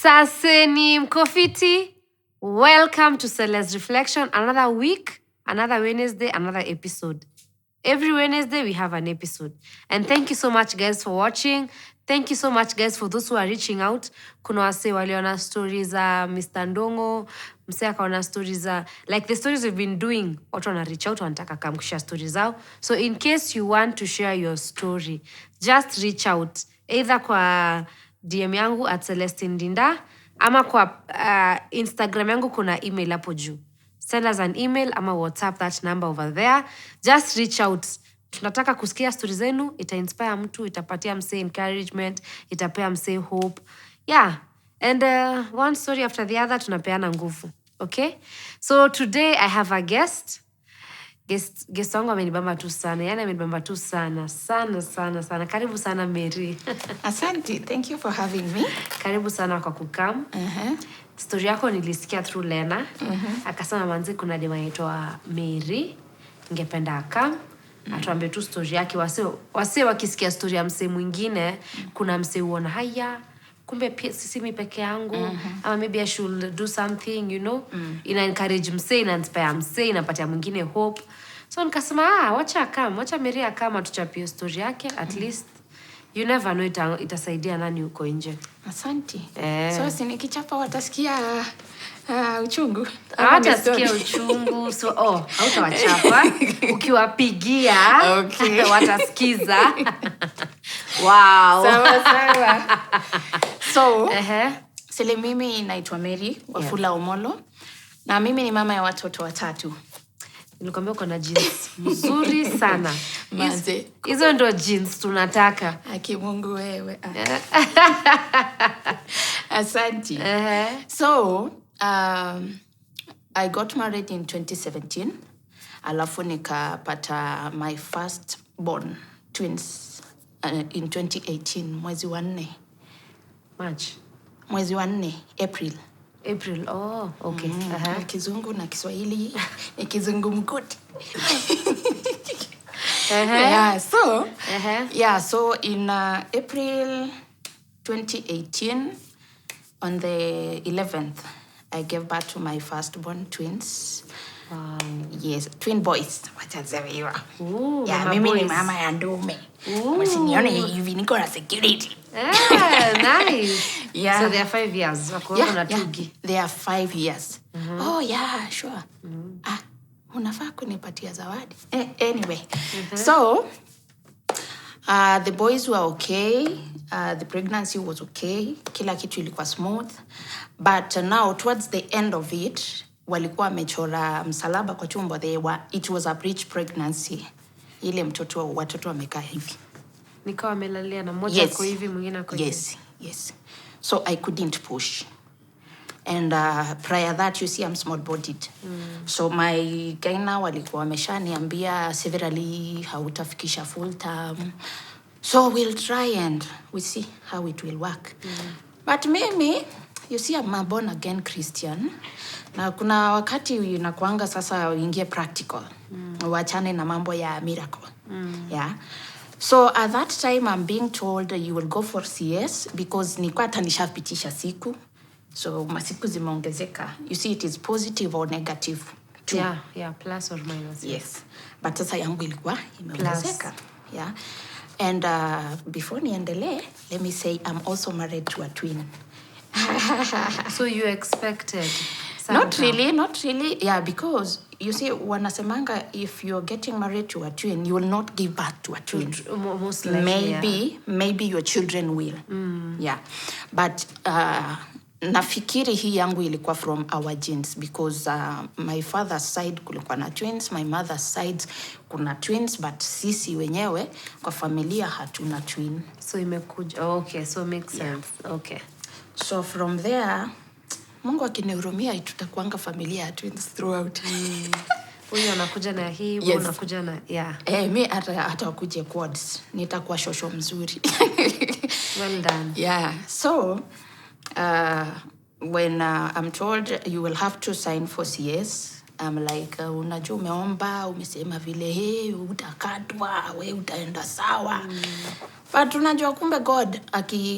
Saseni Mkofiti, welcome to Celeste Reflection. Another week, another Wednesday, another episode. Every Wednesday, we have an episode. And thank you so much, guys, for watching. Thank you so much, guys, for those who are reaching out. Kuna wase waliona stories za Mr. Ndongo, mse akaona stories za, like the stories we've been doing, watu wana reach out, wanataka come kushare stories zao. So in case you want to share your story, just reach out. Either kwa DM yangu at Celestine Dinda, ama kwa Instagram yangu kuna email hapo juu. Send us an email ama WhatsApp that number over there. Just reach out. Tunataka kusikia stories zenu, ita-inspire mtu, itapatia mse encouragement, itapea mse hope. Yeah. And one story after the other, tunapeana nguvu. Okay? So today I have a guest. Guest wangu amenibamba tu sana. Yana amenibamba tu sana. Sana. Karibu sana Mary. Asante. Thank you for having me. Karibu sana kwa kukam. Story yako nilisikia through Lena. Akasema manzi kuna dema anaitwa Mary. Ningependa akam. Atuambie tu story yake. Wase wakisikia story ya mse mwingine, kuna mse uona haya. Kumbe sisi mi peke yangu. Ama maybe I should do something, you know. Ina encourage mse, ina inspire mse, inapatia mwingine hope. So nikasema, wacha Mary akam atuchapie story yake. At least, you never know itasaidia nani uko nje. Asante. So sinikichapa watasikia uchungu. Watasikia uchungu. So, hautawachapa. Ukiwapigia, watasikiza. Wow. Sawa. So, sile mimi naitwa Mary Wafula Omolo. Na mimi ni mama ya watoto 3. Nilikwambia uko na jeans mzuri sana. Manze. Hizo ndo jeans tunataka. Aki Mungu wewe. Asante. So, I got married in 2017. Alafu nikapata my first born twins in 2018, mwezi wa 4. March. Mwezi wa 4, April. Okay. Kizungu na Kiswahili ni kizungumkuti. So in April 2018, on the 11th, I gave birth to my firstborn twins. Wow. Yes, twin boys. Wachazaliwa. Mimi ni mama ya ndume. Msinione hivi niko na security. Nice. Yeah. So they are 5 years. They are 5 years. Oh yeah, sure. Unafaa kunipatia zawadi. Anyway. So the boys were okay. The pregnancy was okay. Kila kitu ilikuwa smooth. But now towards the end of it, walikuwa wamechora msalaba kwa tumbo. It was a breech pregnancy. Ile watoto wamekaa hivi. Nikawa amelalia na moja kwa hivi mwingine kwa hivi. Yes. So I couldn't push. And prior that, you see, I'm small-bodied. So my gyna walikuwa wameshaniambia severally hautafikisha full term. So we'll try and we see how it will work. But mimi, you see, I'm a born-again Christian. Na kuna wakati inakuanga sasa uingie practical. Wachane na mambo ya miracle. Yeah. So at that time, I'm being told you will go for CS because nilikuwa hata nishapitisha siku. So masiku zimeongezeka. You see, it is positive or negative too. Yeah, plus or minus. Yes. But sasa yangu ilikuwa imeongezeka. Yeah. And before niendelee, let me say I'm also married to a twin. So you expected? Not really. Yeah, because you see, wanasemanga if you're getting married to a twin, you will not give birth to a twin. Most likely, maybe your children will. Yeah. But nafikiri hii yangu ilikuwa from our genes because my father's side kulikuwa na twins, my mother's side kuna twins, but sisi wenyewe kwa familia hatuna twin. So imekuja. Okay, so makes sense. Okay. So from there, Mungu akinihurumia tutakuanga familia ya twins throughout. Huyu anakuja na hii, huyu anakuja na mi hata wakuje quads. Nitakuwa shosho mzuri. Well done. Yeah. So when I'm told you will have to sign for CS, I'm like, unajua umeomba, umesema vile, hey, utakatwa, we utaenda sawa. But unajua kumbe God,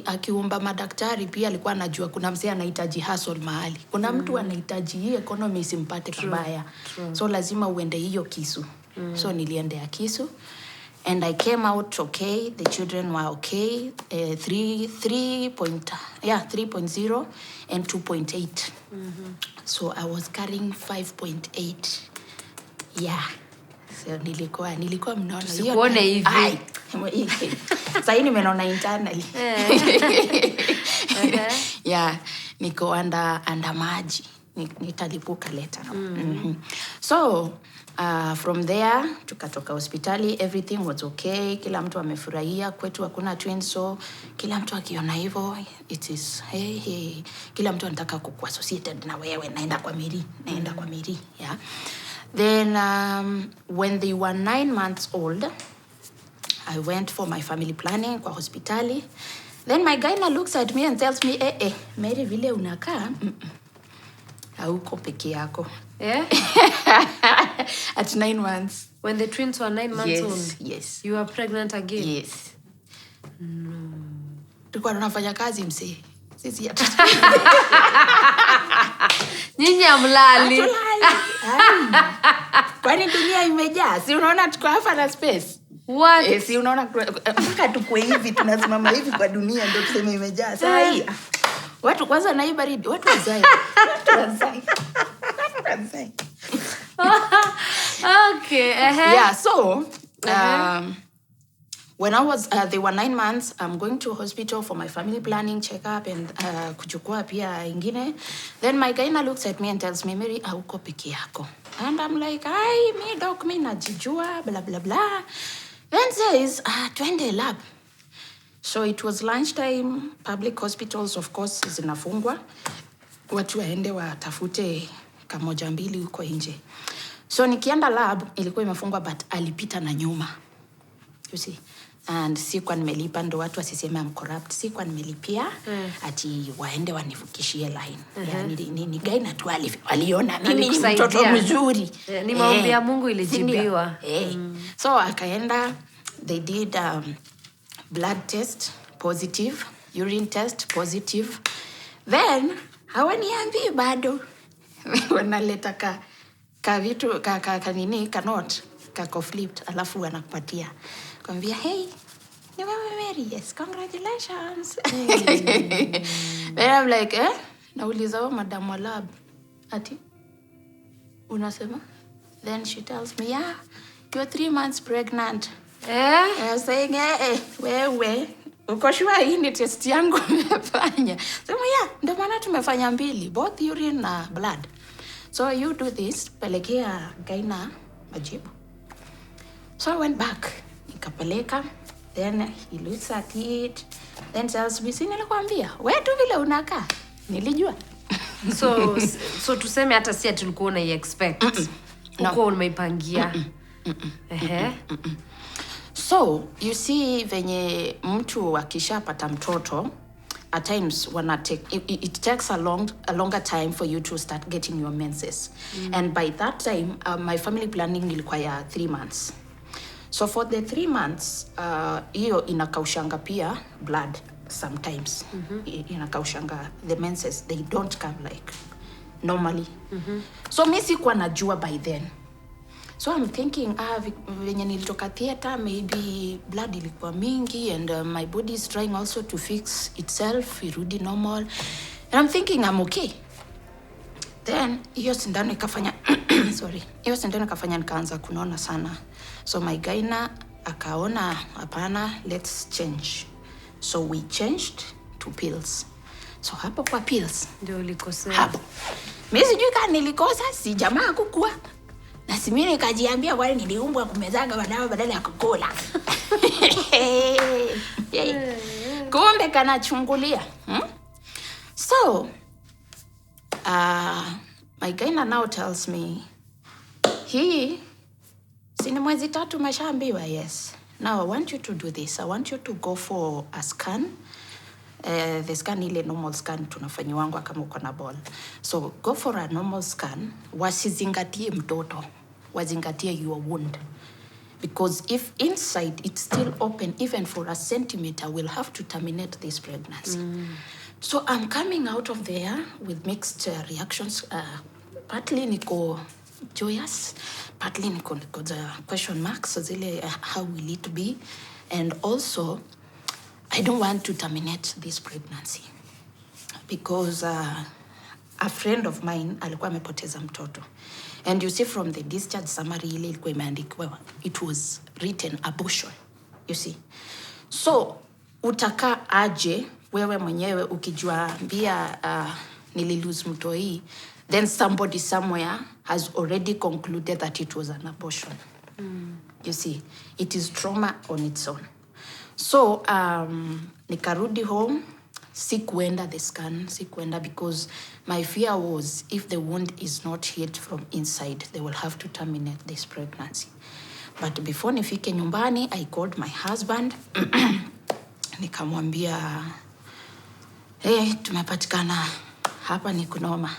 akiumba madaktari, pia alikuwa anajua kuna msee anahitaji hustle mahali. Kuna mtu anahitaji hii economy isimpate kabaya. So lazima uende hiyo kisu. So niliendea kisu. And I came out okay. The children were okay. 3.0 and 2.8. So I was carrying 5.8. Yeah. So nilikuwa mnaona hiyo. Sikuone hivi. Sasa nimeona internally. Yeah, niko under maji. Nitalipuka later. So from there tukatoka hospitali, everything was okay, kila mtu amefurahia, kwetu hakuna twins, so kila mtu akiona hivyo it is hey, kila mtu anataka kukuwa associated na wewe, naenda kwa Miri, yeah. Then when they were 9 months old, I went for my family planning kwa hospitali. Then my gyna looks at me and tells me, Mary, vile unakaa hauko peke yako. Yeah? At 9 months. When the twins were 9 months old? Yes. You were pregnant again? Yes. No. Tulikuwa tunafanya kazi msee. Sisi nyinyi amlali. Kwani dunia imejaa? Si unaona tuko hapa na space? What? Si unaona mpaka tukwe hivi tunasimama hivi kwa dunia ndio tuseme imejaa. Sasa hii watu kwanza na hii baridi, watu wazai. Okay. Yeah, so when I was they were 9 months, I'm going to hospital for my family planning checkup and kuchukua pia ingine. Then my gyna looks at me and tells me, Mary, hauko peke yako. And I'm like, "Ai, me doc, me najijua, blah blah blah." Then says, twende lab. So it was lunchtime. Public hospitals, of course, zinafungwa. Watu waende watafute kamoja mbili huko nje. So nikienda lab, ilikuwa imefungwa, but alipita na nyuma. You see? And sikuwa nimelipa, ndo watu wasiseme I'm corrupt. Sikuwa nimelipia, ati waende wanivukishie line. Ni gyna tu aliona mimi ni mtoto mzuri. Ni maombi ya Mungu ilijibiwa. So akaenda, they did blood test, positive, urine test, positive. Then, hawaniambii bado. Wanaleta ka vitu, kanini, note, kako flipped, alafu wanakupatia. Kwambia, hey, ni wewe Mary, yes, congratulations. Then I'm like, nauliza wa madam wa lab, ati, unasema? Then she tells me, yeah, you're 3 months pregnant. I'm saying, wewe, uko sure hii ni test yangu nimefanya? Sema, yeah, ndio maana tumefanya mbili, both urine na blood. So you do this, pelekea gyna majibu. So I went back, nikapeleka, then he looks at it, then tells me, si nilikwambia, wewe tu vile unakaa, nilijua. So tuseme hata si tulikuwa na expect. Uko umeipangia. So, you see, venye mtu akishapata mtoto, at times it takes a longer time for you to start getting your menses. And by that time, my family planning ilikuwa ya 3 months. So for the 3 months, hiyo inakaushanga pia blood sometimes. Inakaushanga the menses, they don't come like normally. So mimi sikuwa najua by then. So I'm thinking, venye nilitoka theater, maybe blood ilikuwa mingi and my body is trying also to fix itself, irudi normal. And I'm thinking I'm okay. Then, hiyo sindano ikafanya, hiyo sindano ikafanya nikaanza kunona sana. So my gyna akaona, hapana, let's change. So we changed to pills. So hapo kwa pills. Ndio ulikosea. Hapo. Mimi sijui kama nilikosa, si jamaa kukua. Na si mimi nikajiambia wale niliumbwa kumezaga madawa badala ya kukula. Kumbe kanachungulia. So, my gyna now tells me, hii, sini mwezi 3 umeshaambiwa, yes. Now I want you to do this. I want you to go for a scan. the scan ile normal scan tunafanyiwangwa kama uko na ball. So go for a normal scan, wasizingatie mtoto, wazingatie your wound. Because if inside it's still open, even for a centimeter, we'll have to terminate this pregnancy. So I'm coming out of there with mixed reactions. Partly niko joyous, partly niko the question marks, so zile, how will it be? And also, I don't want to terminate this pregnancy because a friend of mine alikuwa amepoteza mtoto. And you see from the discharge summary ile ilikuwa imeandikwa, it was written abortion. You see. So, utaka aje wewe mwenyewe ukijua mbia nililose mtoi, then somebody somewhere has already concluded that it was an abortion. You see, it is trauma on its own. So, nikarudi home, sikuenda the scan, sikuenda because my fear was if the wound is not healed from inside, they will have to terminate this pregnancy. But before nifike nyumbani, I called my husband. Nikamwambia, hey, tumepatikana hapa ni kunoma.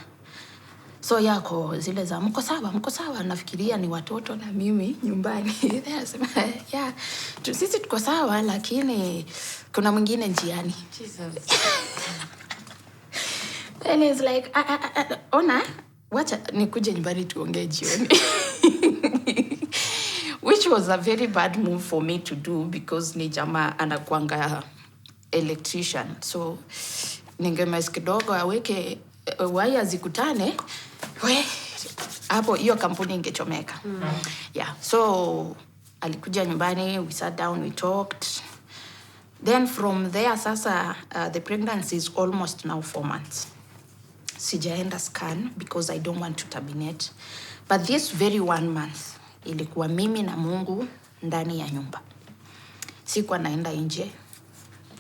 So yako zile za mko sawa, nafikiria ni watoto na mimi nyumbani. Yeah, sisi tuko sawa lakini kuna mwingine njiani. Jesus. And it's like, ona, wacha nikuje nyumbani tuongee jioni. Which was a very bad move for me to do because ni jamaa anakuanga electrician. So ningemes kidogo aweke waya zikutane, hapo hiyo kampuni ingechomeka. Yeah, so alikuja nyumbani, we sat down, we talked. Then from there, sasa, the pregnancy is almost now 4 months. Sijaenda scan because I don't want to terminate. But this very 1 month, ilikuwa mimi na Mungu ndani ya nyumba. Sikuwa naenda nje.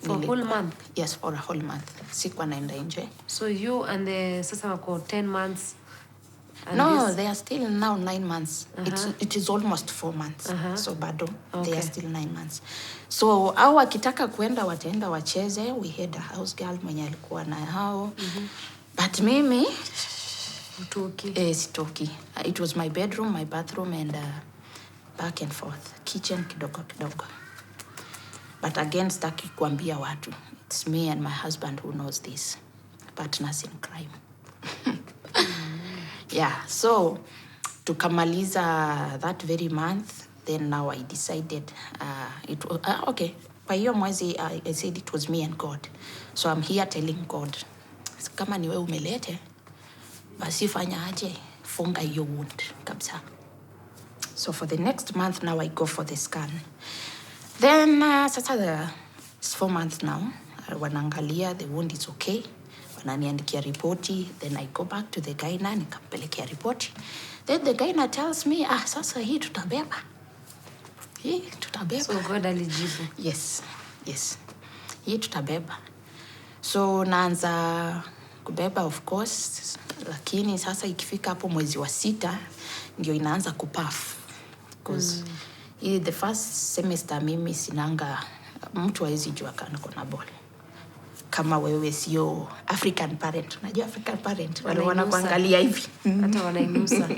For a whole month? Yes, for a whole month. Sikuwa naenda nje. So you and the sasa wako 10 months? No, they are still now 9 months. It is almost 4 months. So bado, okay. They are still 9 months. So au wakitaka kuenda wataenda wacheze. We had a house girl mwenye alikuwa na hao. But mimi sitoki. It was my bedroom, my bathroom, and back and forth. Kitchen kidogo. But again, sitaki kuambia watu. It's me and my husband who knows this. Partners in crime. Yeah, so tukamaliza that very month. Then now I decided, okay, kwa hiyo mwezi I said it was me and God. So I'm here telling God, kama niwe umelete, basi fanya aje, funga hiyo wound kabisa. So for the next month now I go for the scan. Then sasa it's 4 months now. Wanaangalia, the wound is okay. Wananiandikia ripoti. Then I go back to the gyna, nikampelekea ripoti. Then the gyna tells me, sasa hii tutabeba. So God alijibu. Yes. Hii tutabeba. So naanza kubeba of course. Lakini sasa ikifika hapo mwezi wa 6, ndio inaanza kupuff. Because the first semester mimi sinanga, mtu hawezi jua kana kuna ball. Kama wewe sio African parent. Unajua African parent wale wanakuangalia hivi. Hata wanainusa.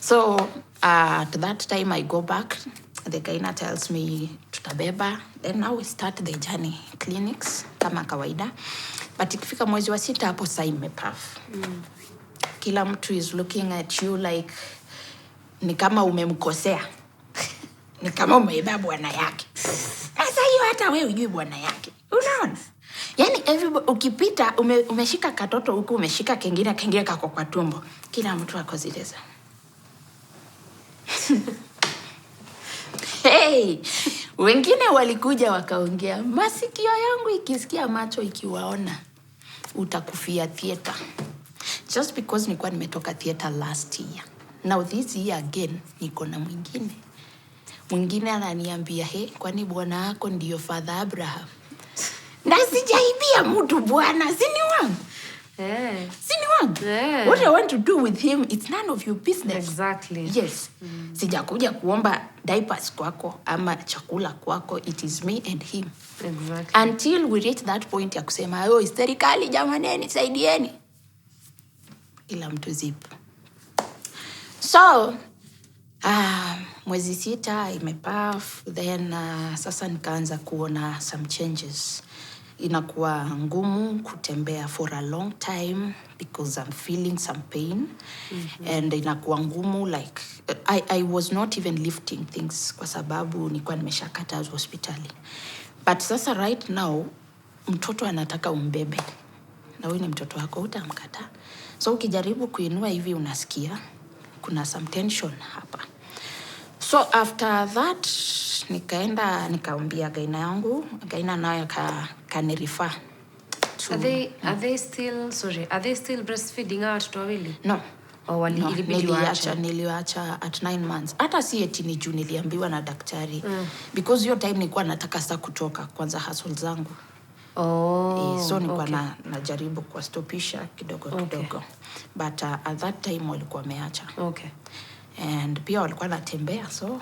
So at that time I go back. The gyna tells me tutabeba. Then now we start the journey. Clinics kama kawaida. But ikifika mwezi wa 6 hapo saa imepuff. Kila mtu is looking at you like ni kama umemkosea. Ni kama umeiba bwana yake. Sasa hiyo hata wewe hujui bwana yake. Unaona? Yaani everybody ukipita umeshika katoto huku, umeshika kengine kako kwa tumbo. Kila mtu akozileza. Hey, wengine walikuja wakaongea, masikio yangu ikisikia, macho ikiwaona, utakufia theater. Just because nilikuwa nimetoka theater last year. Now this year again, niko na mwingine ananiambia, hey, kwani bwana wako ndio Father Abraham? Na sijaibia mtu bwana, sini wangu. Sini young. Yeah. What I want to do with him, it's none of your business. Exactly. Yes. Sijakuja kuomba diapers kwako ama chakula kwako. It is me and him. Exactly. Until we reach that point ya kusema, serikali jamaneni, saidieni. Ila mtu zipo. So, mwezi 6 imepaf, then sasa nikaanza kuona some changes. Inakuwa ngumu kutembea for a long time because I'm feeling some pain. And inakuwa ngumu like I was not even lifting things kwa sababu nilikuwa nimeshakata hospitali. But sasa right now mtoto anataka umbebe. Na huyu ni mtoto wako, utamkata. So ukijaribu kuinua hivi unasikia kuna some tension hapa. So after that nikaambia gaina yangu, gaina nayo kanirifa. Are they still breastfeeding hawa watoto wawili? No. Ilibidi niliacha at 9 months. Hata si eti ni juu niliambiwa na daktari. Because hiyo time nilikuwa nataka sasa kutoka kwanza hustle zangu. So nilikuwa najaribu kwa stopisha kidogo. But at that time walikuwa wameacha. Okay. And pia walikuwa natembea, so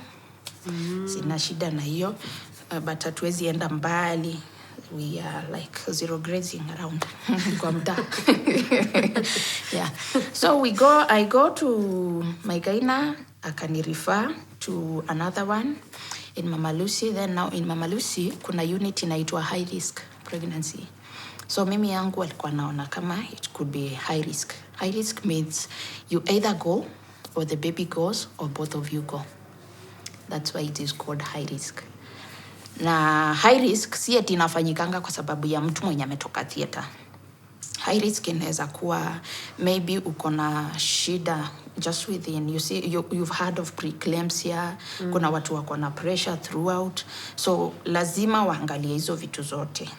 sina shida na hiyo. But hatuwezi enda mbali. We are like zero grazing around kwa mtaa. Yeah. So I go to my gyna, akanirefer to another one in Mama Lucy. Then now in Mama Lucy kuna unit inaitwa high risk pregnancy. So mimi yangu alikuwa naona kama it could be high risk. High risk means you either go or the baby goes or both of you go. That's why it is called high risk. Na high risk si eti inafanyikanga kwa sababu ya mtu mwenye ametoka theater. High risk inaweza kuwa maybe uko na shida just within, you see you've heard of preeclampsia. Kuna watu wako na pressure throughout, so lazima waangalie hizo vitu zote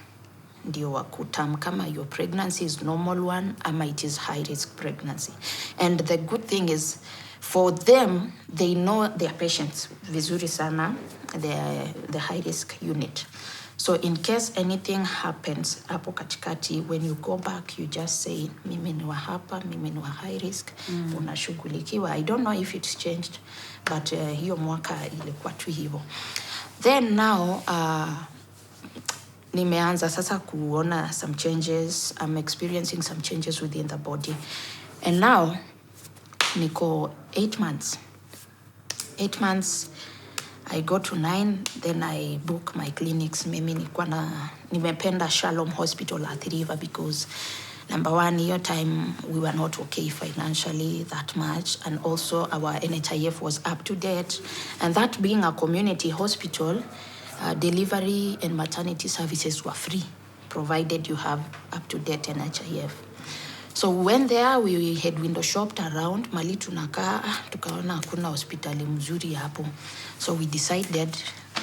ndio wakutam kama your pregnancy is normal one ama it is high risk pregnancy. And the good thing is for them, they know their patients vizuri sana, the high risk unit. So in case anything happens hapo katikati, when you go back you just say mimi ni wa hapa, mimi ni wa high risk. Unashughulikiwa. I don't know if it's changed, but hiyo mwaka ilikuwa tu hivyo. Then now nimeanza sasa kuona some changes. I'm experiencing some changes within the body. And now niko 8 months. 8 months, I go to 9, then I book my clinics. Mimi nimependa Shalom Hospital at River because number one, your time we were not okay financially that much, and also our NHIF was up to date. And that being a community hospital, delivery and maternity services were free, provided you have up to date NHIF. So we went there, we had window shopped around, mali tunakaa, tukaona hakuna hospitali mzuri hapo. So we decided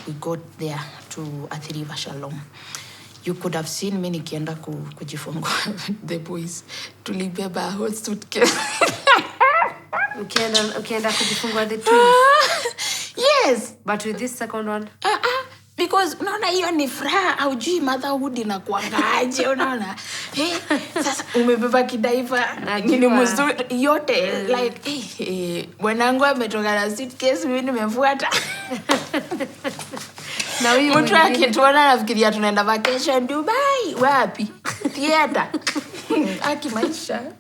we got there to Athi River Shalom. You could have seen me nikienda kujifungua the boys. Tulibeba a whole suitcase. Ukienda kujifungua the twins? Yes. But with this second one? Because unaona hiyo ni furaha, haujui motherhood inakuangaje, unaona. Sasa umebeba kidaiva nini mzuri yote, like mwanangu ametoka na suitcase, mimi nimefuata. Na huyu mtu akituona anafikiria tunaenda vacation Dubai, wapi? Theater. Aki maisha.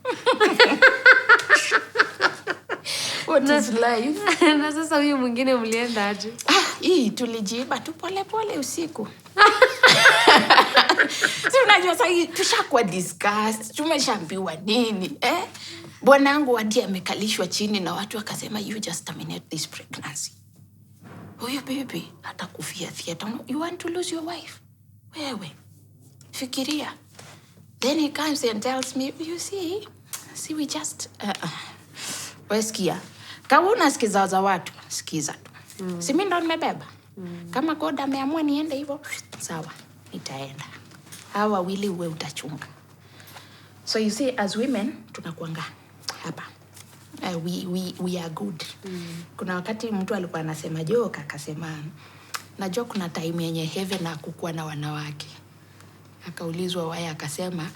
What is life? Na sasa huyu mwingine mlienda aje? Tulijiba tu pole pole usiku. Si unajua sasa tushakuwa discussed, tumeshaambiwa nini, Bwanangu hadi amekalishwa chini na watu wakasema you just terminate this pregnancy. Huyu baby atakufia theater. You want to lose your wife? Wewe fikiria. Then he comes and tells me, you see we just wesikia. Kama unasikiza za watu, sikiza tu. Si mimi ndo nimebeba. Kama God ameamua niende hivyo, sawa, nitaenda. Hawa wawili wewe utachunga. So you see, as women tunakuanga hapa. We are good. Kuna wakati mtu alikuwa anasema joke, akasema najua kuna time yenye heaven hakukuwa na wanawake. Akaulizwa why, akasema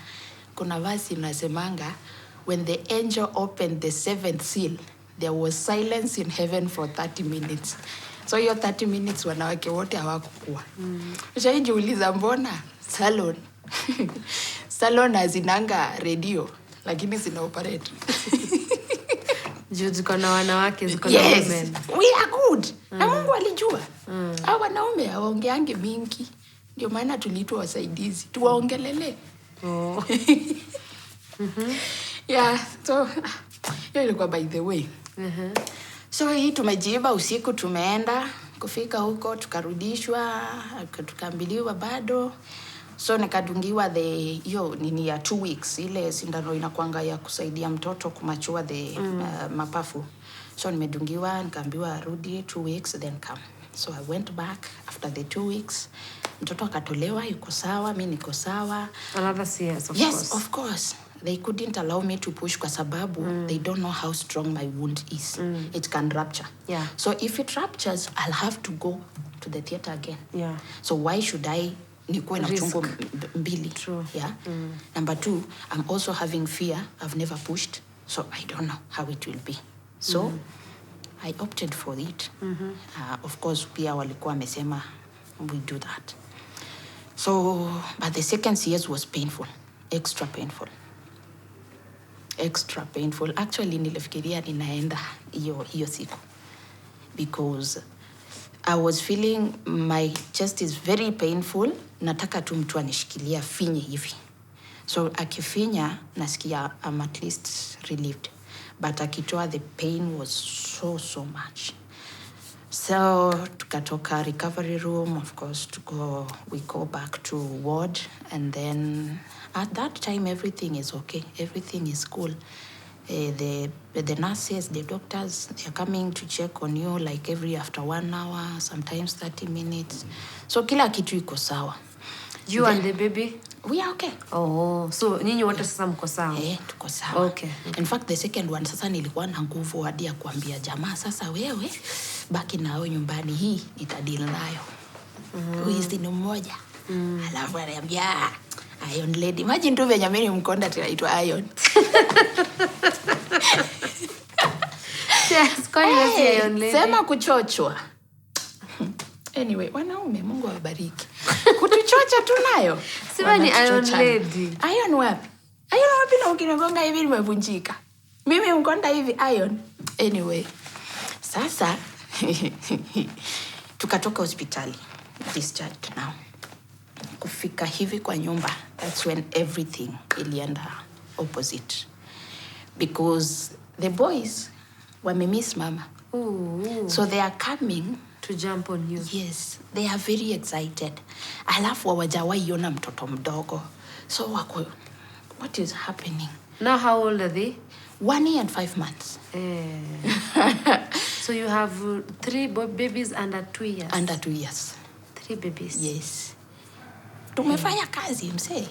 kuna verse inasemanga when the angel opened the 7th seal, there was silence in heaven for 30 minutes. So hiyo 30 minutes wanawake wote hawakukuwa. Ushaijiuliza mbona salon salon hazinanga radio lakini zina operate. Juu ziko na wanawake, ziko na Yes, women. we are good. Na Mungu alijua. Hao wanaume hawaongeange mingi. Ndio maana tuliitwa wasaidizi. Tuwaongelele. Oh. Yeah, so hiyo ilikuwa by the way. So hii tumejiiba usiku, tumeenda kufika huko tukarudishwa, tukaambiliwa bado. So nikadungiwa hiyo nini ya 2 weeks, ile sindano inakuanga ya kusaidia mtoto kumachua mapafu. So nimedungiwa, nikaambiwa rudi 2 weeks then come. So I went back after the 2 weeks. Mtoto akatolewa, yuko sawa, mimi niko sawa. Another CS, of course. Yes, of course. They couldn't allow me to push kwa sababu they don't know how strong my wound is. It can rupture. Yeah. So if it ruptures, I'll have to go to the theater again. Yeah. So why should I nikuwe na chungu mbili? True. Yeah. Number 2, I'm also having fear. I've never pushed, so I don't know how it will be. So I opted for it. Of course, pia walikuwa wamesema we do that. So, but the second CS was painful, extra painful. Extra painful. Actually, nilifikiria ninaenda hiyo siku because I was feeling my chest is very painful. Nataka tu mtu anishikilia finye hivi. So akifinya nasikia I'm at least relieved. But akitoa the pain was so much. So tukatoka recovery room, of course, we go back to ward, and then at that time everything is okay, everything is cool. The nurses, the doctors, they're coming to check on you like every after 1 hour, sometimes 30 minutes. So kila kitu iko sawa. You and the baby? We are okay. Oh, so nyinyi wote sasa mko sawa? Tuko sawa. Okay. In fact, the second one sasa nilikuwa na nguvu hadi ya kuambia jamaa sasa wewe baki nao nyumbani, hii nitadeal nayo. Hizi ni mmoja. Alafu ananiambia Iron Lady. Imagine tu venye mimi mkonda tunaitwa Iron. Yes, kwa hiyo Iron Lady. Sema kuchochwa. Anyway, wanaume Mungu awabariki. Kutuchocha tunayo. Sema ni Iron Lady. Iron wapi? Iron wapi na ukinigonga hivi nimevunjika. Mimi mkonda hivi Iron. Anyway, sasa tukatoka hospitali. Discharged now. Kufika hivi kwa nyumba, that's when everything ilienda opposite. Because the boys wamemiss mama. Ooh. So they are coming to jump on you. Yes, they are very excited. Alafu hawajawahi ona mtoto mdogo. So wako, what is happening? Now how old are they? 1 year and 5 months. So you have 3 babies under 2 years? Under 2 years. 3 babies? Yes. Tumefanya kazi msee.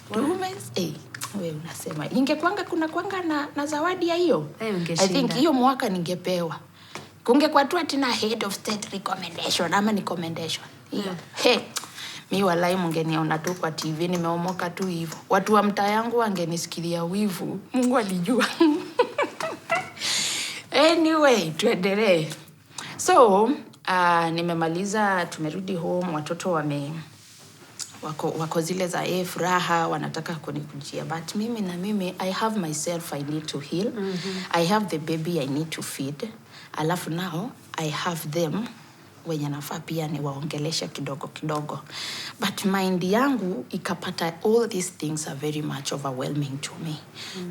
Wewe unasema ingekuanga kuna kwanga na zawadi ya hiyo. I think hiyo mwaka ningepewa. Kungekuwa tu atina head of state recommendation ama ni commendation. Hiyo. Mi walai mngeniona tu kwa TV nimeomoka tu hivyo. Watu wa mtaa yangu wangenisikilia wivu. Mungu alijua. Anyway, tuendelee. So, nimemaliza, tumerudi home, watoto wako zile za furaha, wanataka kunikujia. But mimi, I have myself I need to heal. I have the baby I need to feed. Alafu now, I have them wenye nafaa pia niwaongelesha kidogo. But mind yangu ikapata all these things are very much overwhelming to me.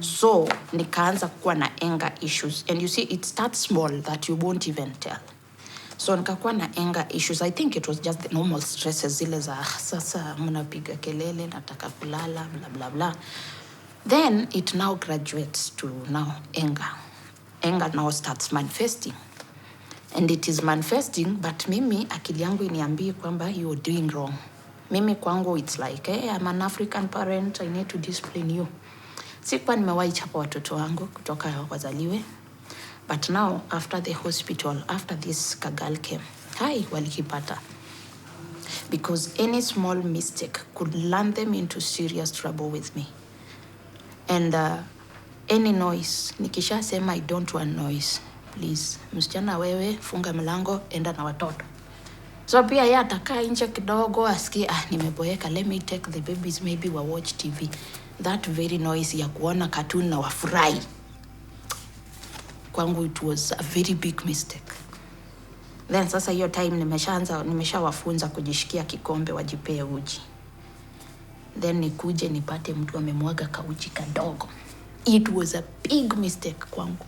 So, nikaanza kuwa na anger issues. And you see, it starts small that you won't even tell. So nikakuwa na anger issues. I think it was just the normal stresses zile za sasa mnapiga kelele, nataka kulala, blah, blah, blah. Then it now graduates to now anger. Anger now starts manifesting. And it is manifesting, but mimi akili yangu iniambii kwamba you are doing wrong. Mimi kwangu it's like, I'm an African parent, I need to discipline you. Sikuwa nimewahi chapa watoto wangu kutoka wazaliwe. But now, after the hospital, after this Kagal came, walikipata. Because any small mistake could land them into serious trouble with me. And any noise. Nikishasema I don't want noise, please msichana wewe funga mlango, enda na watoto. So pia yeye atakaa nje kidogo asikie nimeboeka, let me take the babies, maybe wa watch TV. That very noise ya kuona cartoon na wafurahi, kwangu it was a very big mistake. Then sasa hiyo time nimeshawafunza kujishikia kikombe wajipee uji. Then nikuje nipate mtu amemwaga kauji kadogo. It was a big mistake kwangu.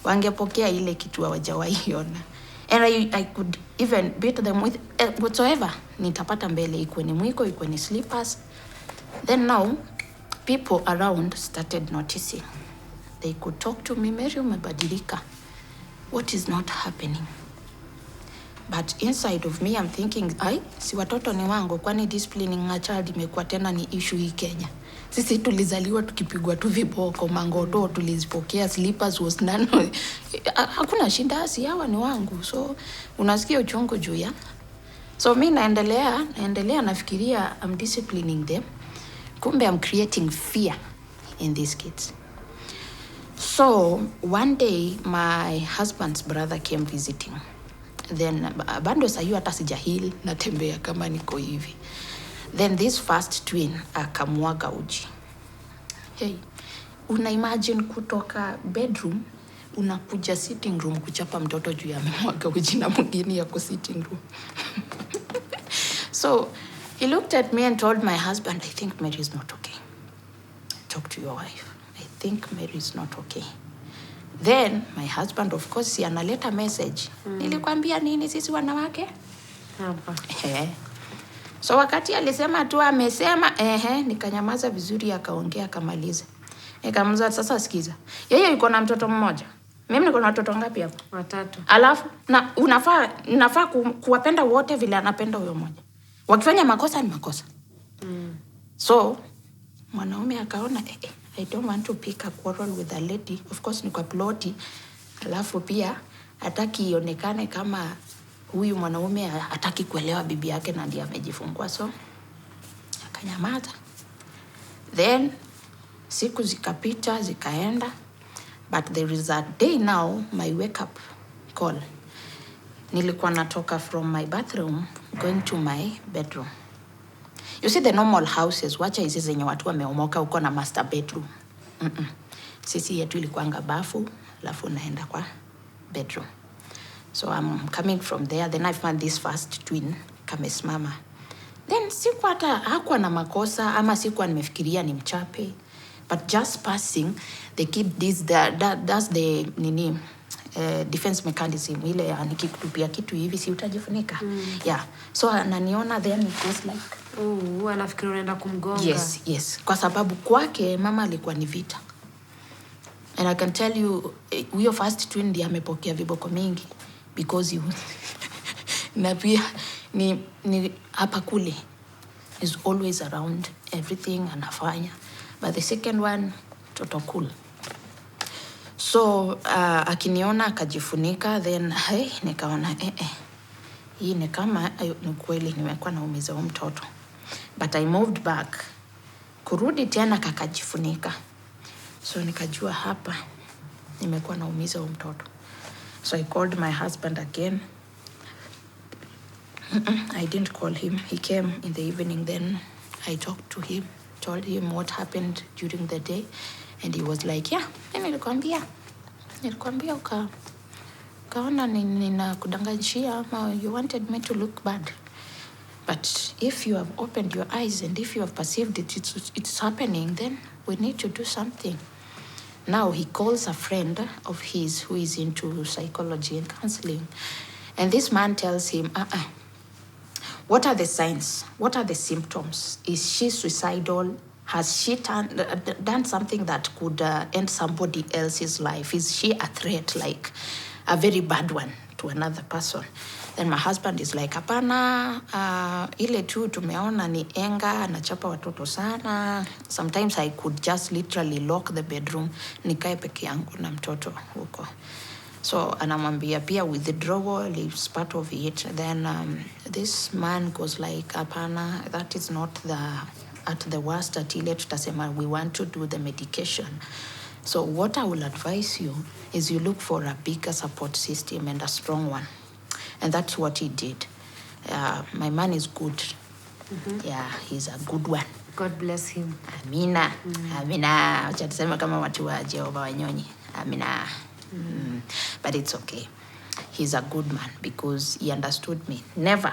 Wangepokea ile kitu hawajawahi ona. And I could even beat them with whatsoever. Nitapata mbele, ikuwe ni mwiko, ikuwe ni slippers. Then now, people around started noticing. They could talk to me, Mary umebadilika. What is not happening? But inside of me, I'm thinking, si watoto ni wangu, kwani disciplining a child imekuwa tena ni issue hii Kenya. Sisi tulizaliwa tukipigwa tu viboko, mangoto tulizipokea, slippers was none. Hakuna shida, si hawa ni wangu. So unasikia uchungu juu ya. So mi naendelea nafikiria I'm disciplining them. Kumbe I'm creating fear in these kids. So one day my husband's brother came visiting. Then bando sayu hata sijahil natembea kama niko hivi. Then this first twin akamwaga uji. Hey, una imagine kutoka bedroom unakuja sitting room kuchapa mtoto juu ya amemwaga uji na mwingine yako sitting room. So he looked at me and told my husband, I think Mary is not okay. Talk to your wife. I think Mary is not okay. Then my husband, of course, he analeta message. Nilikwambia nini sisi wanawake? Hapa. So wakati alisema tu amesema, nikanyamaza vizuri, akaongea akamaliza. Nikamuuliza sasa sikiza. Yeye yuko na mtoto mmoja. Mimi niko na watoto ngapi hapo? 3. Alafu na unafaa kuwapenda wote vile anapenda huyo mmoja. Wakifanya makosa ni makosa. So mwanaume akaona I don't want to pick a quarrel with a lady. Of course ni kwa ploti. Alafu pia hataki ionekane kama huyu mwanaume hataki kuelewa bibi yake na ndiye amejifungua. So akanyamaza. Then siku zikapita zikaenda. But there is a day now my wake up call. Nilikuwa natoka from my bathroom going to my bedroom. You see the normal houses, wacha hizi zenye watu wameomoka uko na master bedroom. Sisi yetu ilikuanga bafu, alafu naenda kwa bedroom. So I'm coming from there, then I found this first twin kamesimama. Then siku hata hakuwa na makosa ama sikuwa nimefikiria ni mchape. But just passing, the kid does the defense mechanism. Ile nikikutupia kitu hivi si utajifunika. Yeah. So ananiona then it was like anafikiri unaenda kumgonga. Yes. Kwa sababu kwake mama alikuwa ni vita. And I can tell you, huyo first twin ndiye amepokea viboko mingi because you na pia ni hapa kule is always around everything anafanya. But the second one toto cool. So akiniona akajifunika, then nikaona hii ni kama ni kweli nimekuwa naumiza huyo mtoto. But I moved back. Kurudi tena kakajifunika. So nikajua hapa nimekuwa naumiza huyo mtoto. So I called my husband again. I didn't call him. He came in the evening. Then I talked to him, told him what happened during the day. And he was like, yeah, nilikwambia ukaona ninakudanganyia ama you wanted me to look bad. But if you have opened your eyes and if you have perceived it's happening, then we need to do something. Now he calls a friend of his who is into psychology and counseling. And this man tells him, what are the signs? What are the symptoms? Is she suicidal? Has she done something that could end somebody else's life? Is she a threat, like a very bad one to another person? Then my husband is like, hapana, ile tu tumeona ni enga, anachapa watoto sana. Sometimes I could just literally lock the bedroom, nikae peke yangu na mtoto huko. So anamwambia pia withdrawal is part of it. Then this man goes like, hapana, that is not at the worst at ile tutasema we want to do the medication. So what I will advise you is you look for a bigger support system and a strong one. And that's what he did. My man is good. Yeah, he's a good one. God bless him. Amina. Amina. Acha tuseme kama watu wa Jehova Wanyonyi. Amina. But it's okay. He's a good man because he understood me. Never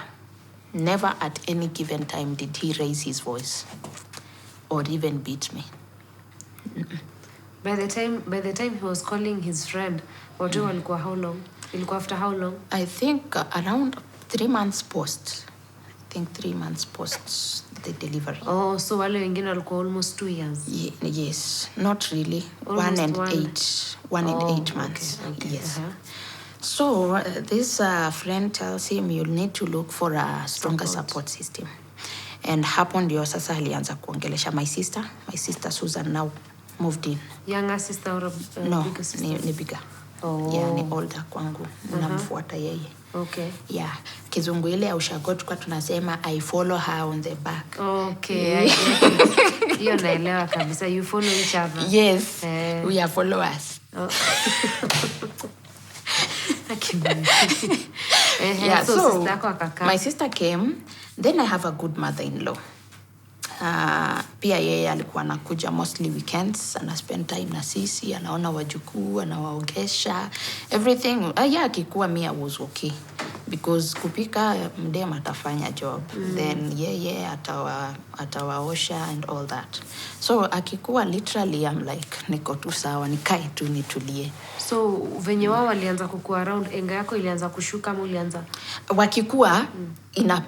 at any given time did he raise his voice or even beat me. By the time he was calling his friend, watu walikuwa how long? Ilikuwa after how long? I think around 3 months post. I think 3 months post the delivery. Oh, so wale wengine walikuwa almost 2 years. Yes, not really. Almost 1 and 8 months. Okay. Yes. So this friend tells him you'll need to look for a stronger support system. And hapo ndio sasa alianza kuongelesha my sister Susan now moved in. Younger sister or no, bigger sister? Ni bigger. Oh. Yeah, ni older kwangu. Namfuata yeye. Okay. Yeah. Kizungu ile ya ushago tukwa tunasema I follow her on the back. Okay. Hiyo naelewa kabisa. You follow each other. Yes. We are followers. Oh. Yeah, so sister my sister came. Then I have a good mother-in-law. Pia yeye alikuwa anakuja mostly weekends, ana spend time na sisi, anaona wajukuu, anawaogesha, everything. Yeah, akikuwa I was okay. Because kupika mdem atafanya job. Then yeye atawaosha and all that. So akikuwa literally I'm like niko tu sawa, nikae tu nitulie. So venye wao walianza kukua around, enga yako ilianza kushuka ama ulianza? Wakikuwa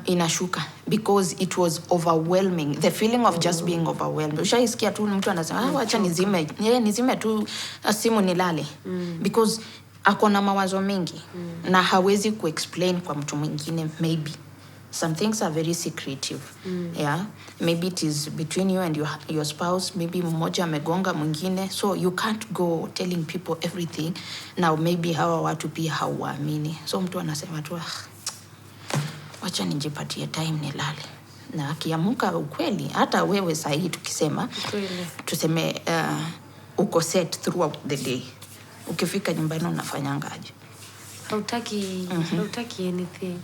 inashuka because it was overwhelming. The feeling of just being overwhelmed. Ushaisikia tu mtu anasema acha nizime tu simu nilale. Because akona mawazo mengi na hawezi kuexplain kwa mtu mwingine. Maybe some things are very secretive. Yeah, maybe it is between you and your spouse. Maybe mmoja amegonga mwingine, so you can't go telling people everything. Now maybe hawa watu pia hawaamini, so mtu anasema tu wacha nijipatie time nilale. Na akiamuka ukweli, hata wewe sahi tukisema tuseme uko set throughout the day, ukifika nyumbani unafanyangaje? Hautaki anything.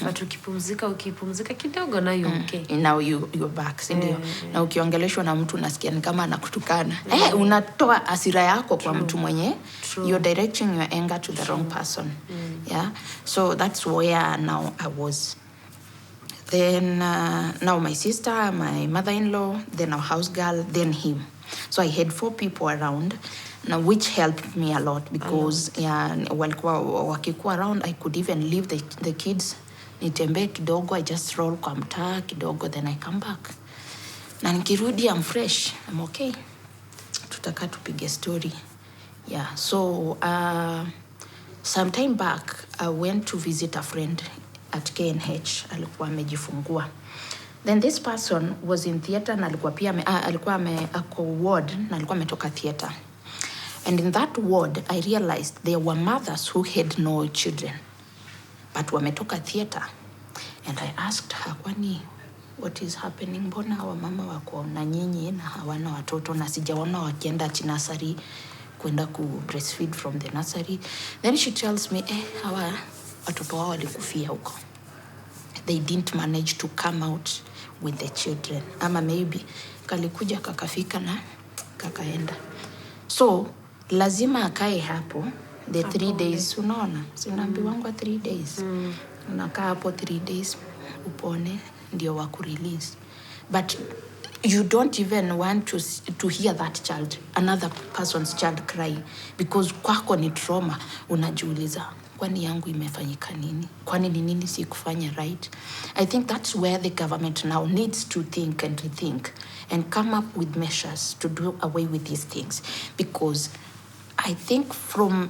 But ukipumzika kidogo na you okay. Now you're back, sindio? Na ukiongeleshwa na mtu unasikia ni kama anakutukana. Unatoa hasira yako kwa mtu mwenye. You're directing your anger to the wrong person. Yeah. So that's where now I was. Then now my sister, my mother-in-law, then our house girl, then him. So I had 4 people around. Now, which helped me a lot because walikuwa wakikuwa around, I could even leave the kids. Nitembee kidogo, I just roll kwa mtaa kidogo, then I come back. Na nikirudi I'm fresh, I'm okay. Tutaka tupige story. Yeah, so some time back I went to visit a friend at KNH. Alikuwa amejifungua. Then this person was in theater na alikuwa pia alikuwa ako ward na alikuwa ametoka theater. And in that ward, I realized there were mothers who had no children, but wametoka theater. And I asked her, kwani, what is happening? Mbona hawa mama wako na nyinyi na hawana watoto na sijaona wakienda nursery kwenda ku breastfeed from the nursery? Then she tells me, hawa watoto wao walikufia huko. They didn't manage to come out with the children. Ama maybe kalikuja kakafika na kakaenda. So lazima akae hapo the 3 days, unaona? Sinaambiwangwa 3 days. Unakaa hapo 3 days upone ndio wakurelease. But you don't even want to hear that child, another person's child cry, because kwako ni trauma. Unajiuliza, kwani yangu imefanyika nini? Kwani ni nini si kufanya right? I think that's where the government now needs to think and rethink and come up with measures to do away with these things. Because I think from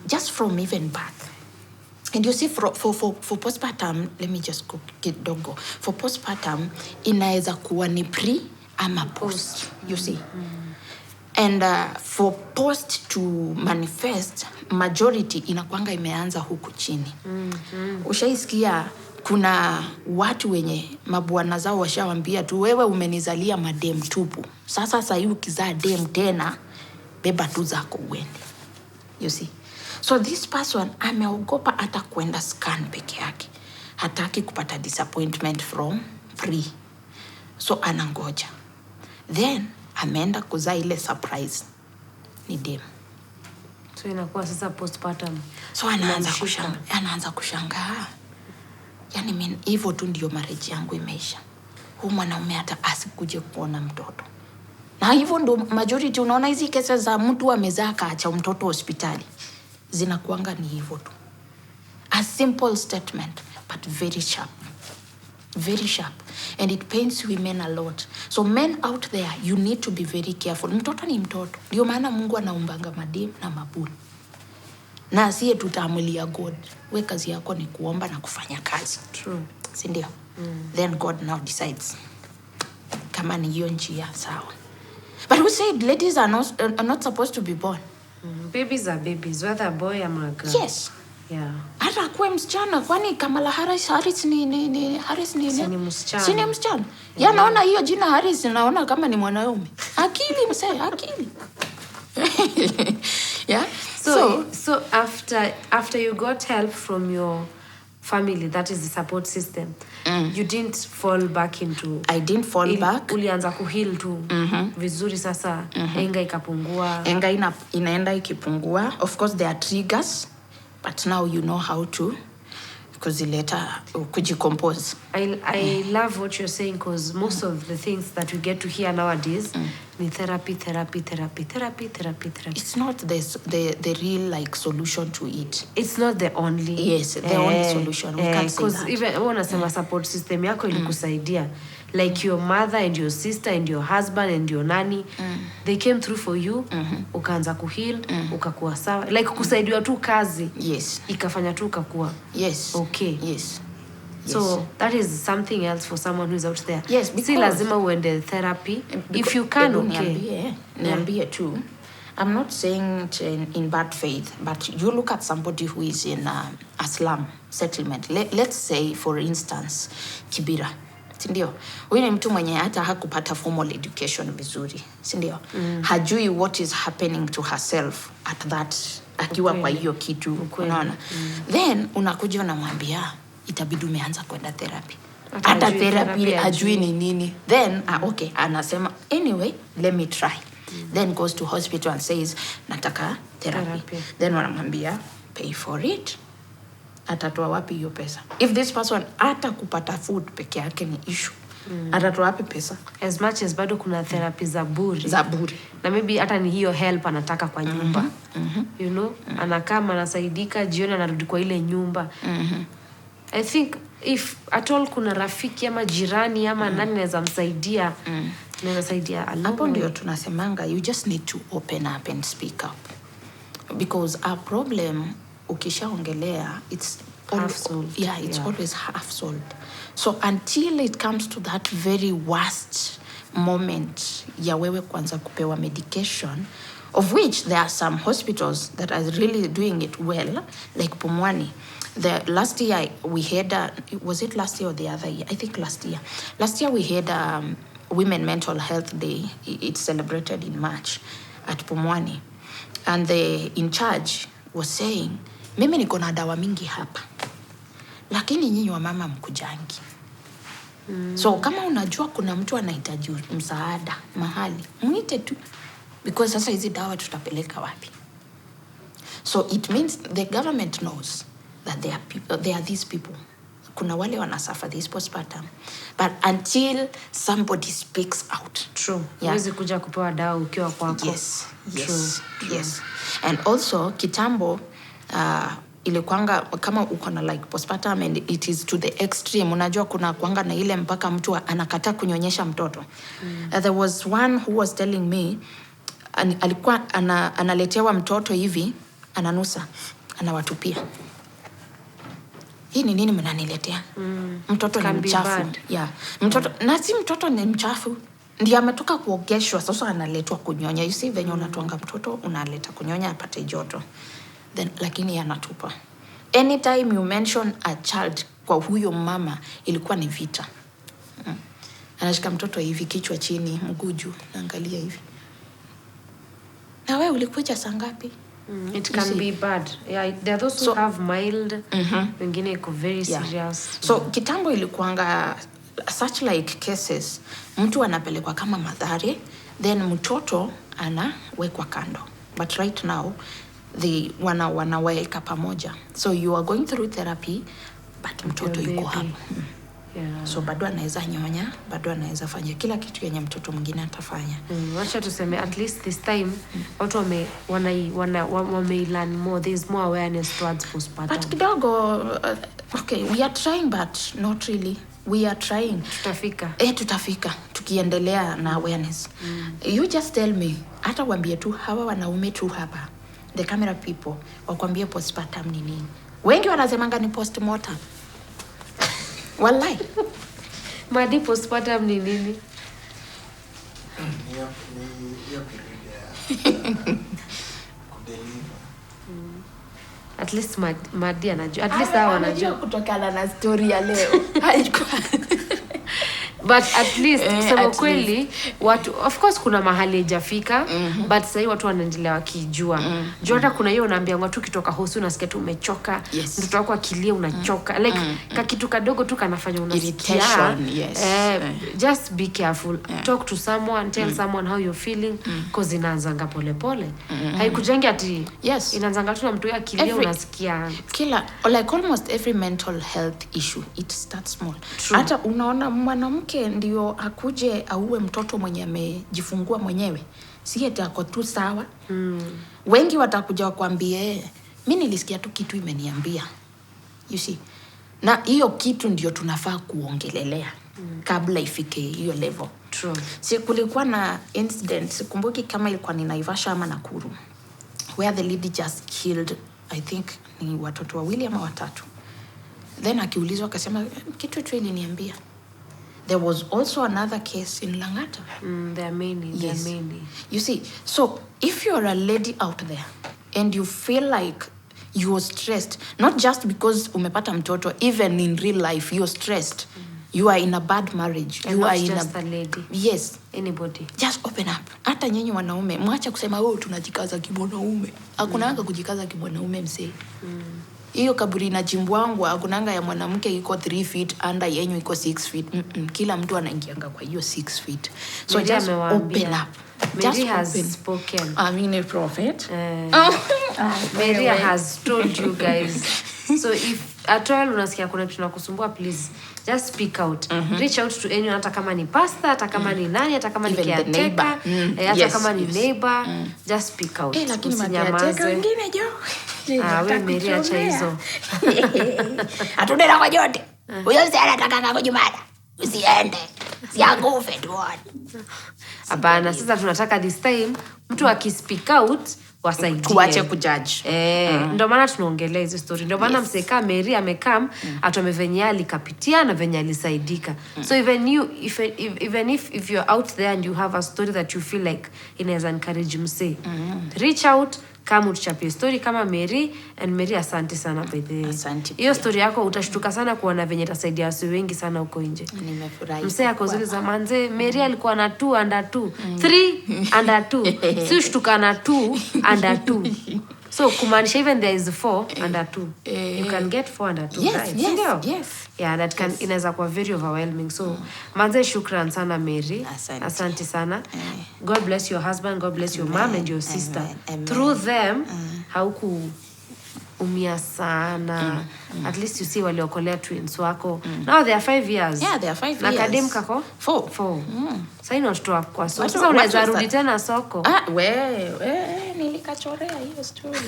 even birth, and you see for postpartum, let me just go kidogo. For postpartum, inaweza kuwa ni pre ama post. You see? And for post to manifest, majority inakuanga imeanza huku chini. Ushaisikia kuna watu wenye mabwana zao washawambia tu, wewe umenizalia madem tupu. Sasa sahi ukizaa dem tena, beba tu zako uende. You see? So this person ameogopa hata kwenda scan peke yake. Hataki kupata disappointment from free. So anangoja. Then ameenda kuzaa ile surprise ni dem. So inakuwa sasa postpartum. So anaanza kushangaa. Yani mimi hivyo tu ndio marriage yangu imeisha. Huyu mwanaume hata asikuje kuona mtoto. Na hivyo ndo majority unaona hizi kesi za mtu amezaa kaacha mtoto hospitali. Zinakuanga ni hivyo tu. A simple statement but very sharp. Very sharp. And it pains women a lot. So men out there, you need to be very careful. Mtoto ni mtoto. Ndio maana Mungu anaumbanga madem na maburi. Na asiye tutaamulia God. We kazi yako ni kuomba na kufanya kazi. True. Si ndio? Then God now decides. Kama ni hiyo njia sawa. But who said ladies are not supposed to be born? Babies are babies, whether a boy or a girl. Yes. Yeah. Hata kuwe msichana, kwani Kamala Harris ni msichana. Si ni msichana. Ya naona hiyo jina Harris naona kama ni mwanaume. Akili msee, akili. Yeah. So after you got help from your family, that is the support system, you didn't fall back into... I didn't fall back. Ulianza kuheal tu. Vizuri sasa, enga ikapungua. Enga inaenda ikipungua. Of course, there are triggers, but now you know how to kujicompose. I love what you're saying, because most of the things that we get to hear nowadays ni therapy. It's not the real like solution to it. It's not the only. Yes, the only solution. We can't say that. Because even unasema support system yako ilikusaidia. Like your mother and your sister and your husband and your nanny, they came through for you. Ukaanza kuheal, ukakuwa sawa. Like kusaidiwa tu kazi. Yes. Ikafanya tu ukakuwa. Yes. Okay. Yes. So that is something else for someone who is out there. Yes, because si lazima uende therapy. If you can, okay. Niambie too. I'm not saying it in bad faith, but you look at somebody who is in a slum settlement. Let's say, for instance, Kibera. Sindio? Huyu ni mtu mwenye hata hakupata formal education vizuri. Sindio? Hajui what is happening to herself at that, akiwa kwa hiyo kitu. Unaona? Then, unakuja unamwambia, itabidi umeanza kwenda therapy. Hata therapy hajui ni nini. Then, okay, anasema, anyway, let me try. Then goes to hospital and says, nataka therapy. Then wanamwambia, pay for it. Atatoa wapi hiyo pesa? If this person hata kupata food peke yake ni issue, atatoa wapi pesa? As much as bado kuna therapy za bure. Na maybe hata ni hiyo help anataka kwa nyumba. You know? Anakama, anasaidika, jioni anarudi kwa ile nyumba. I think if at all kuna rafiki ama jirani ama nani anaweza msaidia, anaweza saidia alone. Hapo ndio tunasemanga, you just need to open up and speak up. Because our problem, ukishaongelea, it's half-solved. It's always half-solved. So until it comes to that very worst moment ya wewe kwanza kupewa medication, of which there are some hospitals that are really doing it well, like Pumwani. The last year we had, was it last year or the other year? I think last year. Last year we had Women Mental Health Day. It's celebrated in March at Pumwani. And the in charge was saying, mimi niko na dawa mingi hapa, lakini nyinyi wa mama mkujangi. So kama unajua kuna mtu anahitaji msaada mahali, mwite tu. Because sasa hizi dawa tutapeleka wapi? So it means the government knows that there are these people. Kuna wale wanasuffer this postpartum. But until somebody speaks out. True. Huwezi kuja kupewa dawa ukiwa kwako. Yes. Yes. And also kitambo ilikuanga kama uko na like postpartum and it is to the extreme. Unajua kuna kuanga na ile mpaka mtu anakataa kunyonyesha mtoto. There was one who was telling me alikuwa analetewa mtoto hivi, ananusa, anawatupia. Hii ni nini mnaniletea? Mtoto ni mchafu. Mtoto, na si mtoto ni mchafu. Ndiye ametoka kuogeshwa, sasa analetwa kunyonya. You see venye unatuanga mtoto, unaleta kunyonya apate joto. Then lakini anatupa. Anytime you mention a child kwa huyo mama, ilikuwa ni vita. Anashika mtoto hivi, kichwa chini, mguu juu, naangalia hivi. Na wewe ulikuja saa ngapi? It can be bad. Yeah, there are those who have mild, wengine iko very serious. So kitambo ilikuanga such like cases, mtu anapelekwa kama madhari, then mtoto anawekwa kando. But right now, wanaweka pamoja. So you are going through therapy, but mtoto yuko hapo. Yeah. So bado anaweza nyonya, bado anaweza fanya kila kitu yenye mtoto mwingine atafanya. Wacha tuseme at least this time watu wame learn more, there's more awareness towards postpartum. But kidogo okay, we are trying but not really. We are trying. Tutafika tukiendelea na awareness. You just tell me, hata waambie tu hawa wanaume tu hapa, the camera people, wakwambie postpartum ni nini. Wengi wanasemanga ni postmortem. Wallahi. Madi postpartum ni nini? At least Madi anajua. At least hawa wanajua kutokana na story ya leo. But at least kusema kweli watu of course kuna mahali hajafika but sasa watu wanaendelea wakijua. Jua hata kuna hiyo unaambia watu kitoka hosi unasikia tu umechoka, mtoto wako akilia unachoka. Like kitu kadogo tu kanafanya unasikia. Just be careful. Talk to someone, tell someone how you're feeling cause inaanzanga pole pole. Haikujengi ati inaanzanga tu na mtu akilia unasikia. Kila like almost every mental health issue it starts small. Hata unaona mwanamke ndio akuje auwe mtoto mwenye amejifungua mwenyewe, si eti ako tu sawa. Wengi watakuja wakwambie mimi nilisikia tu kitu imeniambia, you see, na hiyo kitu ndio tunafaa kuongelelea kabla ifike hiyo level. True. Si kulikuwa na incident, sikumbuki kama ilikuwa ni Naivasha ama Nakuru, where the lady just killed I think ni watoto wawili ama watatu, then akiulizwa akasema kitu tu iliniambia. There was also another case in Langata. There are many. Yes. There are many. You see, so if you're a lady out there and you feel like you're stressed, not just because umepata mtoto, even in real life you're stressed. You are in a bad marriage. And you not are in just a lady. Yes. Anybody. Just open up. Hata nyinyi wanaume, mwacha kusema tunajikaza kimwanaume. Hakunanga kujikaza kimwanaume msee. Hiyo kaburi na jimbwangu hakunanga ya mwanamke iko 3 feet under yenyu iko 6 feet. Kila mtu anaingianga kwa hiyo 6 feet. So Mary just open up. Mary has spoken. I mean a prophet. Mary has told you guys. So if at all unasikia kuna kitu nakusumbua, please just speak out. Reach out to anyone, hata kama ni pastor, hata kama ni nani, hata kama ni caretaker, hata kama ni neighbor, just speak out. Lakini caretaker wengine jo. Wewe Mary acha hizo. Atundela kwa jote. Huyo si anataka kwa Jumada. Usiende. Siangufe tuone. Hapana, sasa tunataka this time mtu akispeak out wasaidie. Tuache kujudge. Ndio maana tunaongelea hizo story. Ndio maana mseka Mary amekam atumevenye alikapitia na venye alisaidika. So even you even if you're out there and you have a story that you feel like inaweza encourage mse, reach out, kama utuchapie story kama Mary. And Mary, asante sana by the way. Hiyo story yako utashtuka sana kuona venye itasaidia watu wengi sana huko nje. Nimefurahi. Mse yako zile za manze, Mary alikuwa na 2 under 2, 3 under 2. Si ushtuka na 2 under 2. So kumaanisha even there is 4 under 2. You can get 4 under 2, right? Yes. Yeah, that can inaweza kuwa very overwhelming. So manze, shukran sana Mary. Asante sana. God bless your husband, God bless your mom and your sister. Amen. Through them hauku umia sana. At least you see waliokolea twins wako. Now they are 5 years. Yeah, they are 5 years. Na kadem kako 4. Sasa ina watoto kwa soko. Sasa unaweza rudi tena soko. Nilikachorea hiyo story.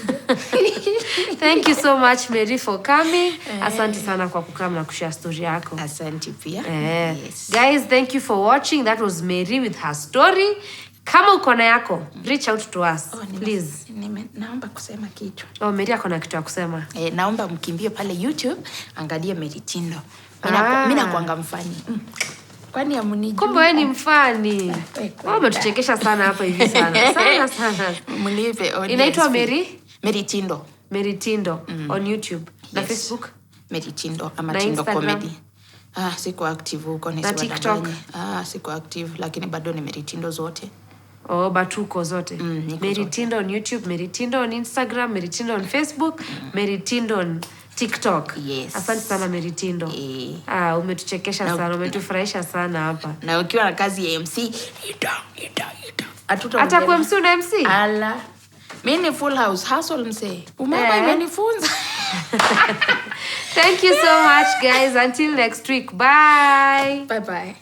Thank you so much Mary for coming. Asante sana kwa kukaa na kushare story yako. Asante pia. Yes. Guys, thank you for watching. That was Mary with her story. Kama uko na yako, reach out to us, please. Naomba kusema kitu. Mary ako na kitu ya kusema. Naomba mkimbie pale YouTube, angalie Mary Tindo. Mimi nakuanga mfani. Kwani amunijui? Kumbe wewe ni mfani. Wewe umetuchekesha sana hapa hivi sana. Sana. Mnipe audience. Inaitwa Mary Tindo. Mary Tindo on YouTube. Na Facebook? Mary Tindo ama Tindo Comedy. Siko active huko, na TikTok. Siko active, lakini bado ni Mary Tindo zote. Oh, but uko zote. Niko Mary zote. Tindo on YouTube, Mary Tindo on Instagram, Mary Tindo on Facebook, Mary Tindo on TikTok. Yes. Asante sana Mary Tindo. Umetuchekesha sana, umetufurahisha sana hapa. Na ukiwa na kazi ya MC, ita. Hata kwa MC una MC? Ala. Mimi ni full house hustle msee. Umama imenifunza. Thank you so much guys. Until next week. Bye. Bye bye.